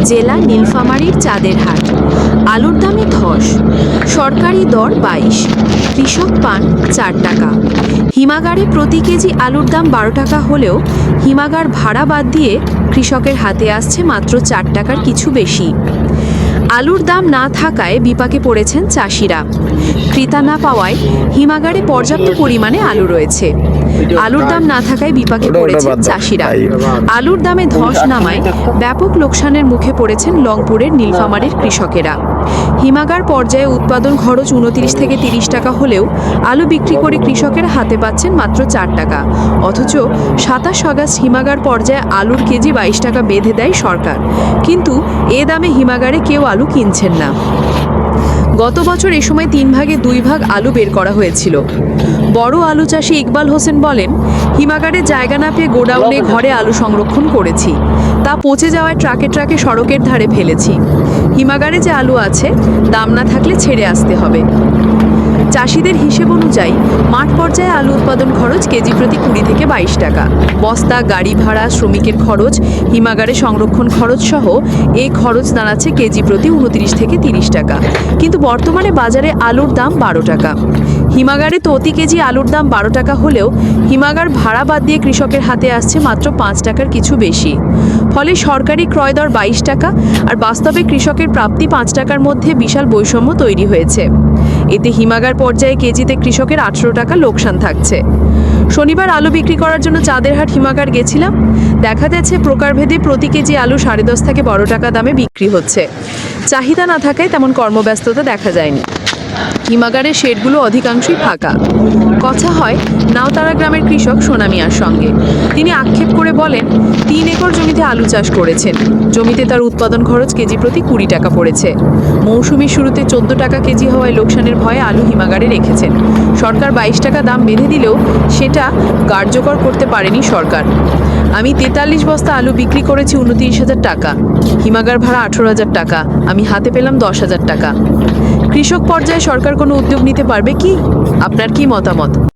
জেলা নীলফামারীর চাঁদের হাট। আলুর দামে ধস, সরকারি দর 22, কৃষক পান 4 টাকা। হিমাগারে প্রতি কেজি আলুর দাম 12 টাকা হলেও হিমাগার ভাড়া বাদ দিয়ে কৃষকের হাতে আসছে মাত্র 4 টাকার কিছু বেশি। আলুর দাম না থাকায় বিপাকে পড়েছেন চাষিরা। ক্রেতা না পাওয়ায় হিমাগারে পর্যাপ্ত পরিমাণে আলু রয়েছে। আলুর দাম না থাকায় বিপাকে পড়েছেন চাষিরা। আলুর দামে ধস নামায় ব্যাপক লোকসানের মুখে পড়েছেন লংপুরের নীলফামারীর কৃষকেরা। হিমাগার পর্যায়ে উৎপাদন খরচ 29 থেকে 30 টাকা হলেও আলু বিক্রি করে কৃষকের হাতে পাচ্ছেন মাত্র 4 টাকা। অথচ 27 আগস্ট হিমাগার পর্যায়ে আলুর কেজি 22 টাকা বেঁধে দেয় সরকার, কিন্তু এ দামে হিমাগারে কেউ আলু কিনছেন না। গত বছর এ সময় 3 ভাগে 2 ভাগ আলু বের করা হয়েছিল। বড় আলু চাষি ইকবাল হোসেন বলেন, হিমাগারে জায়গা না পেয়ে গোডাউনে ঘরে আলু সংরক্ষণ করেছি, তা পচে যাওয়ায় ট্রাকে ট্রাকে সড়কের ধারে ফেলেছি। হিমাগারে যে আলু আছে, দাম না থাকলে ছেড়ে আসতে হবে। চাষিদের হিসেব অনুযায়ী মাঠ পর্যায়ে আলু উৎপাদন খরচ কেজি প্রতি 20 থেকে 22 টাকা। বস্তা, গাড়ি ভাড়া, শ্রমিকের খরচ, হিমাগারে সংরক্ষণ খরচ সহ এই খরচ দাঁড়াচ্ছে কেজি প্রতি 29 থেকে 30 টাকা। কিন্তু বর্তমানে বাজারে আলুর দাম 12 টাকা। হিমাগারে প্রতি কেজি আলুর দাম 12 টাকা হলেও হিমাগার ভাড়া বাদ দিয়ে কৃষকের হাতে আসছে মাত্র 5 টাকার কিছু বেশি। ফলে সরকারি ক্রয় দর 22 টাকা আর বাস্তবে কৃষকের প্রাপ্তি 5 টাকার মধ্যে বিশাল বৈষম্য তৈরি হয়েছে। এতে হিমাগার পর্যায়ে কেজিতে কৃষকের 18 টাকা লোকসান থাকছে। শনিবার আলু বিক্রি করার জন্য চাঁদেরহাট হিমাগার গেছিলাম। দেখা যাচ্ছে প্রকারভেদে প্রতি কেজি আলু 10.5 থেকে 12 টাকা দামে বিক্রি হচ্ছে। চাহিদা না থাকায় তেমন কর্মব্যস্ততা দেখা যায়নি। হিমাগারের শেডগুলো অধিকাংশই ফাঁকা। কথা হয় নাওতারা গ্রামের কৃষক সোনা মিয়ার সঙ্গে। তিনি আক্ষেপ করে বলেন, 3 একর জমিতে আলু চাষ করেছেন। জমিতে তার উৎপাদন খরচ কেজি প্রতি 20 টাকা পড়েছে। মৌসুমীর শুরুতে 14 টাকা কেজি হওয়ায় লোকসানের ভয়ে আলু হিমাগারে রেখেছেন। সরকার 22 টাকা দাম বেঁধে দিলেও সেটা কার্যকর করতে পারেনি সরকার। আমি 43 বস্তা আলু বিক্রি করেছি 29,000 টাকা। হিমাগার ভাড়া 18,000 টাকা। আমি হাতে পেলাম 10,000 টাকা। কৃষক পর্যায়ে সরকার কোনো উদ্যোগ নিতে পারবে কি? আপনার কি মতামত?